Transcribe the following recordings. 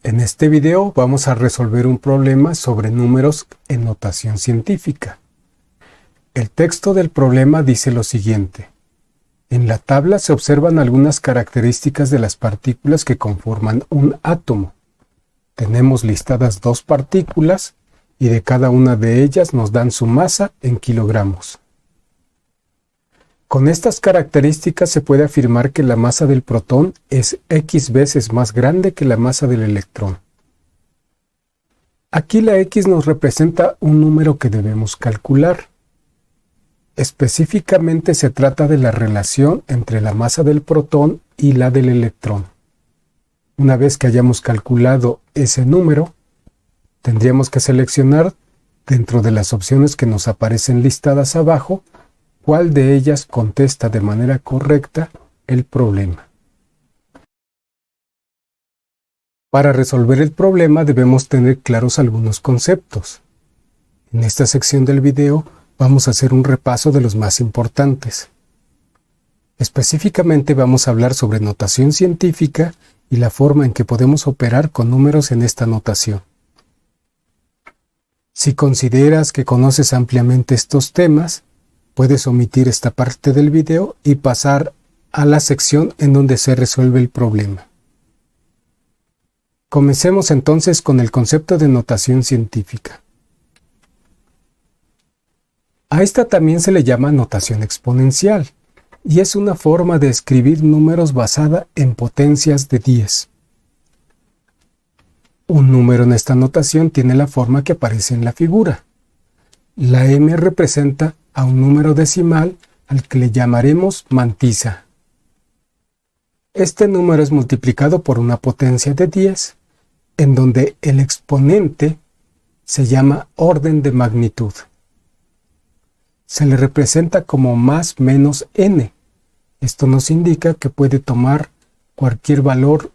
En este video vamos a resolver un problema sobre números en notación científica. El texto del problema dice lo siguiente. En la tabla se observan algunas características de las partículas que conforman un átomo. Tenemos listadas dos partículas y de cada una de ellas nos dan su masa en kilogramos. Con estas características se puede afirmar que la masa del protón es X veces más grande que la masa del electrón. Aquí la X nos representa un número que debemos calcular. Específicamente se trata de la relación entre la masa del protón y la del electrón. Una vez que hayamos calculado ese número, tendríamos que seleccionar dentro de las opciones que nos aparecen listadas abajo, cuál de ellas contesta de manera correcta el problema. Para resolver el problema debemos tener claros algunos conceptos. En esta sección del video vamos a hacer un repaso de los más importantes. Específicamente vamos a hablar sobre notación científica y la forma en que podemos operar con números en esta notación. Si consideras que conoces ampliamente estos temas, puedes omitir esta parte del video y pasar a la sección en donde se resuelve el problema. Comencemos entonces con el concepto de notación científica. A esta también se le llama notación exponencial, y es una forma de escribir números basada en potencias de 10. Un número en esta notación tiene la forma que aparece en la figura. La m representa a un número decimal al que le llamaremos mantisa. Este número es multiplicado por una potencia de 10, en donde el exponente se llama orden de magnitud. Se le representa como más menos n. Esto nos indica que puede tomar cualquier valor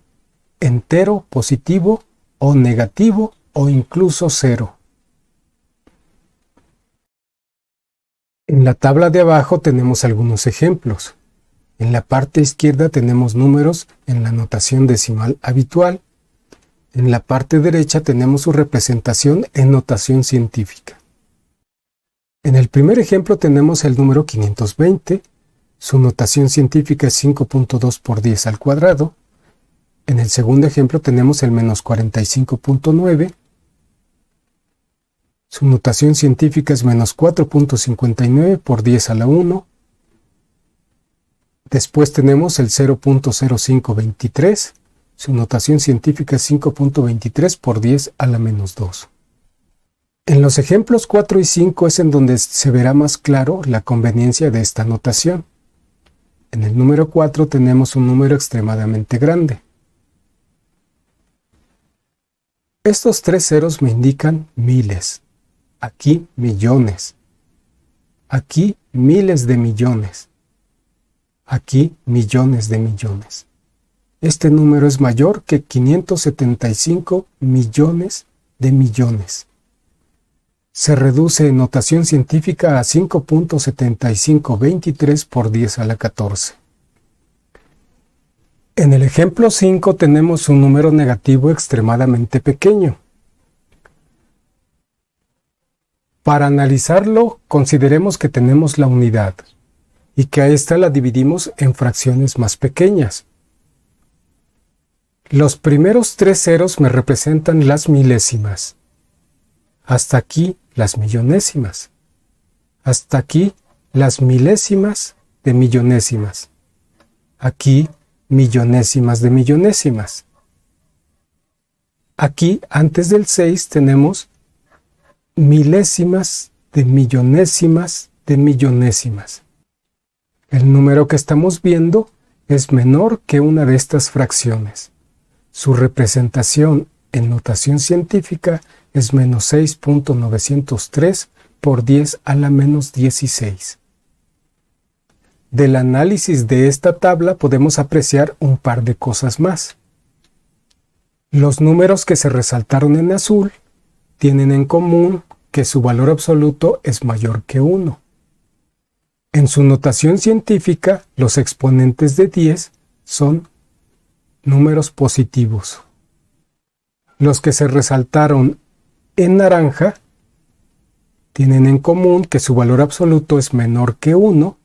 entero, positivo o negativo o incluso cero. En la tabla de abajo tenemos algunos ejemplos. En la parte izquierda tenemos números en la notación decimal habitual. En la parte derecha tenemos su representación en notación científica. En el primer ejemplo tenemos el número 520. Su notación científica es 5.2 por 10 al cuadrado. En el segundo ejemplo tenemos el menos 45.9. Su notación científica es menos 4.59 por 10 a la 1. Después tenemos el 0.0523. Su notación científica es 5.23 por 10 a la menos 2. En los ejemplos 4 y 5 es en donde se verá más claro la conveniencia de esta notación. En el número 4 tenemos un número extremadamente grande. Estos tres ceros me indican miles. Aquí millones. Aquí miles de millones. Aquí millones de millones. Este número es mayor que 575 millones de millones. Se reduce en notación científica a 5.7523 por 10 a la 14. En el ejemplo 5 tenemos un número negativo extremadamente pequeño. Para analizarlo, consideremos que tenemos la unidad y que a esta la dividimos en fracciones más pequeñas. Los primeros tres ceros me representan las milésimas. Hasta aquí las millonésimas. Hasta aquí las milésimas de millonésimas. Aquí millonésimas de millonésimas. Aquí antes del 6 tenemos milésimas de millonésimas de millonésimas. El número que estamos viendo es menor que una de estas fracciones. Su representación en notación científica es menos 6.903 por 10 a la menos 16. Del análisis de esta tabla podemos apreciar un par de cosas más. Los números que se resaltaron en azul tienen en común que su valor absoluto es mayor que 1. En su notación científica, los exponentes de 10 son números positivos. Los que se resaltaron en naranja tienen en común que su valor absoluto es menor que 1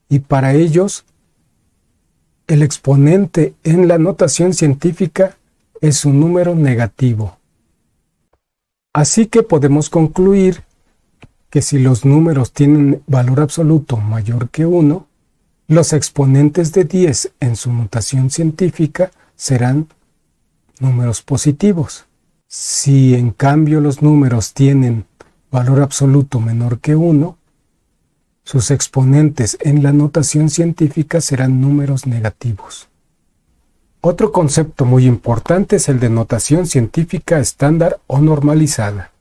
y para ellos el exponente en la notación científica es un número negativo. Así que podemos concluir que si los números tienen valor absoluto mayor que 1, los exponentes de 10 en su notación científica serán números positivos. Si en cambio los números tienen valor absoluto menor que 1, sus exponentes en la notación científica serán números negativos. Otro concepto muy importante es el de notación científica estándar o normalizada.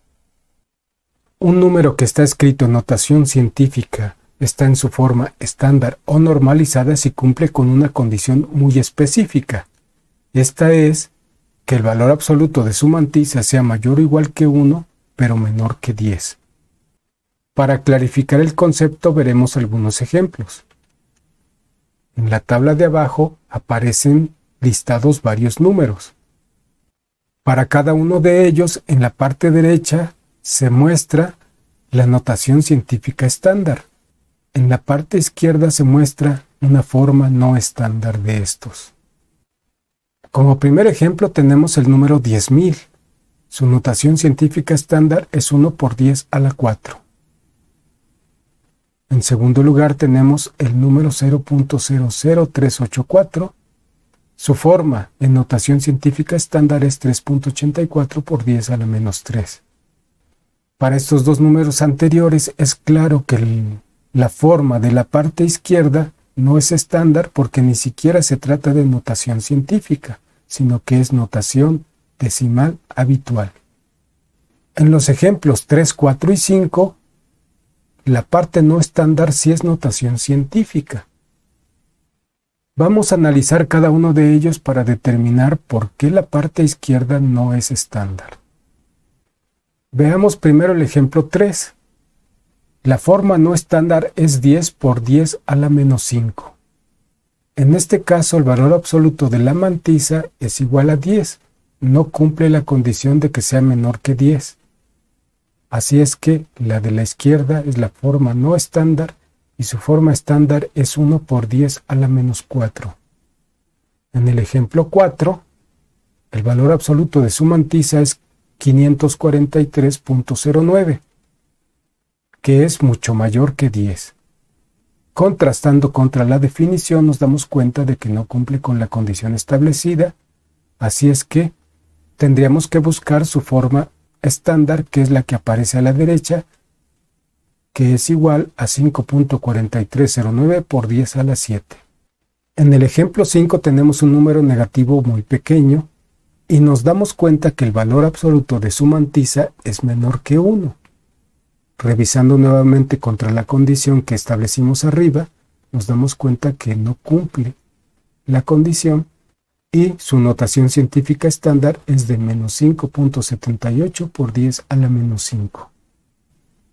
Un número que está escrito en notación científica está en su forma estándar o normalizada si cumple con una condición muy específica. Esta es que el valor absoluto de su mantisa sea mayor o igual que 1, pero menor que 10. Para clarificar el concepto veremos algunos ejemplos. En la tabla de abajo aparecen listados varios números. Para cada uno de ellos, en la parte derecha se muestra la notación científica estándar. En la parte izquierda se muestra una forma no estándar de estos. Como primer ejemplo tenemos el número 10.000. Su notación científica estándar es 1 por 10 a la 4. En segundo lugar tenemos el número 0.00384. Su forma en notación científica estándar es 3.84 por 10 a la menos 3. Para estos dos números anteriores es claro que la forma de la parte izquierda no es estándar porque ni siquiera se trata de notación científica, sino que es notación decimal habitual. En los ejemplos 3, 4 y 5, la parte no estándar sí es notación científica. Vamos a analizar cada uno de ellos para determinar por qué la parte izquierda no es estándar. Veamos primero el ejemplo 3. La forma no estándar es 10 por 10 a la menos 5. En este caso el valor absoluto de la mantisa es igual a 10. No cumple la condición de que sea menor que 10. Así es que la de la izquierda es la forma no estándar y su forma estándar es 1 por 10 a la menos 4. En el ejemplo 4, el valor absoluto de su mantisa es 543.09, que es mucho mayor que 10. Contrastando contra la definición nos damos cuenta de que no cumple con la condición establecida, así es que tendríamos que buscar su forma estándar, que es la que aparece a la derecha, que es igual a 5.4309 por 10 a la 7. En el ejemplo 5 tenemos un número negativo muy pequeño y nos damos cuenta que el valor absoluto de su mantisa es menor que 1. Revisando nuevamente contra la condición que establecimos arriba, nos damos cuenta que no cumple la condición y su notación científica estándar es de menos 5.78 por 10 a la menos 5.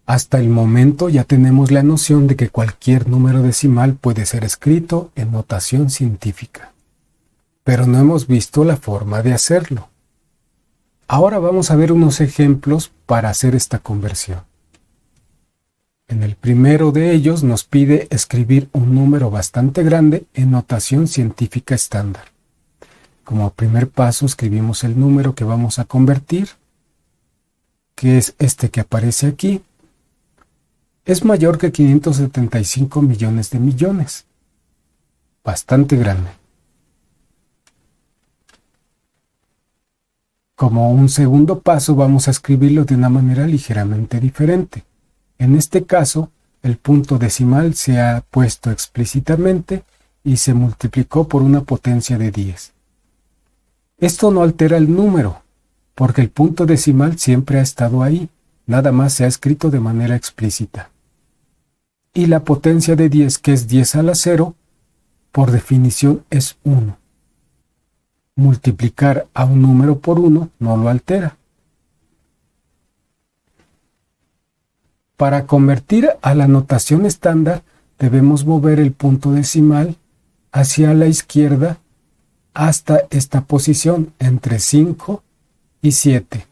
Hasta el momento ya tenemos la noción de que cualquier número decimal puede ser escrito en notación científica, pero no hemos visto la forma de hacerlo. Ahora vamos a ver unos ejemplos para hacer esta conversión. En el primero de ellos nos pide escribir un número bastante grande en notación científica estándar. Como primer paso escribimos el número que vamos a convertir, que es este que aparece aquí. Es mayor que 575 millones de millones. Bastante grande. Como un segundo paso vamos a escribirlo de una manera ligeramente diferente. En este caso, el punto decimal se ha puesto explícitamente y se multiplicó por una potencia de 10. Esto no altera el número, porque el punto decimal siempre ha estado ahí, nada más se ha escrito de manera explícita. Y la potencia de 10, que es 10 a la 0, por definición es 1. Multiplicar a un número por 1 no lo altera. Para convertir a la notación estándar, debemos mover el punto decimal hacia la izquierda hasta esta posición entre 5 y 7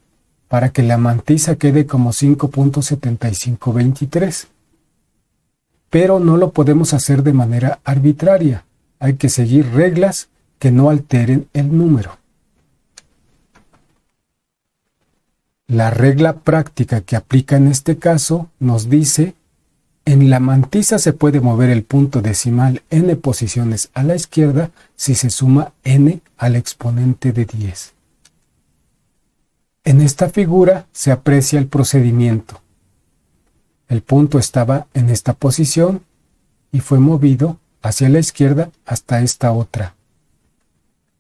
para que la mantisa quede como 5.7523. Pero no lo podemos hacer de manera arbitraria. Hay que seguir reglas que no alteren el número. La regla práctica que aplica en este caso nos dice: en la mantisa se puede mover el punto decimal n posiciones a la izquierda si se suma n al exponente de 10. En esta figura se aprecia el procedimiento. El punto estaba en esta posición y fue movido hacia la izquierda hasta esta otra.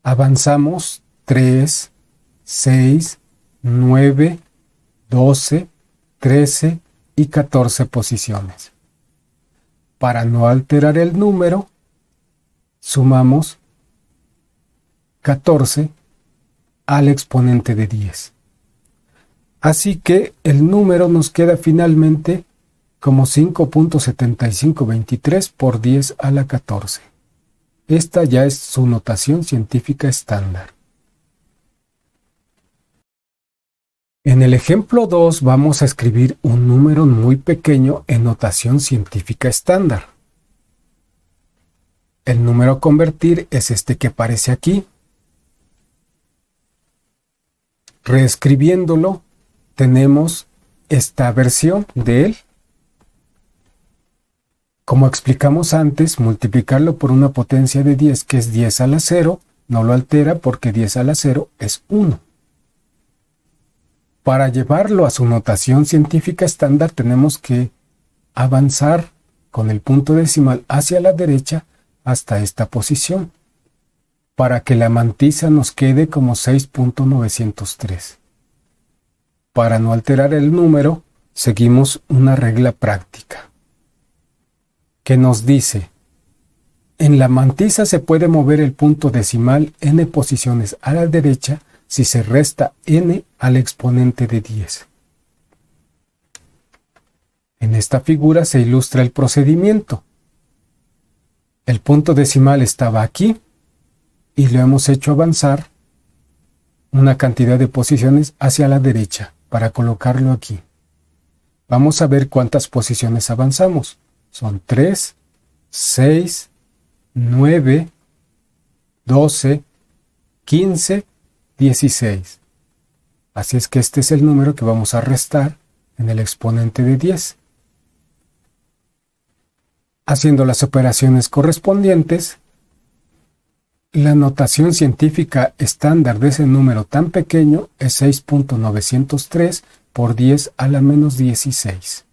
Avanzamos 3, 6, 9, 12, 13 y 14 posiciones. Para no alterar el número, sumamos 14 al exponente de 10. Así que el número nos queda finalmente como 5.7523 por 10 a la 14. Esta ya es su notación científica estándar. En el ejemplo 2 vamos a escribir un número muy pequeño en notación científica estándar. El número a convertir es este que aparece aquí. Reescribiéndolo, tenemos esta versión de él. Como explicamos antes, multiplicarlo por una potencia de 10, que es 10 a la 0, no lo altera porque 10 a la 0 es 1. Para llevarlo a su notación científica estándar tenemos que avanzar con el punto decimal hacia la derecha hasta esta posición, para que la mantisa nos quede como 6.903. Para no alterar el número, seguimos una regla práctica que nos dice: en la mantisa se puede mover el punto decimal n posiciones a la derecha si se resta n al exponente de 10. En esta figura se ilustra el procedimiento. El punto decimal estaba aquí y lo hemos hecho avanzar una cantidad de posiciones hacia la derecha para colocarlo aquí. Vamos a ver cuántas posiciones avanzamos. Son 3, 6, 9, 12, 15, 16. Así es que este es el número que vamos a restar en el exponente de 10. Haciendo las operaciones correspondientes, la notación científica estándar de ese número tan pequeño es 6.903 por 10 a la menos 16.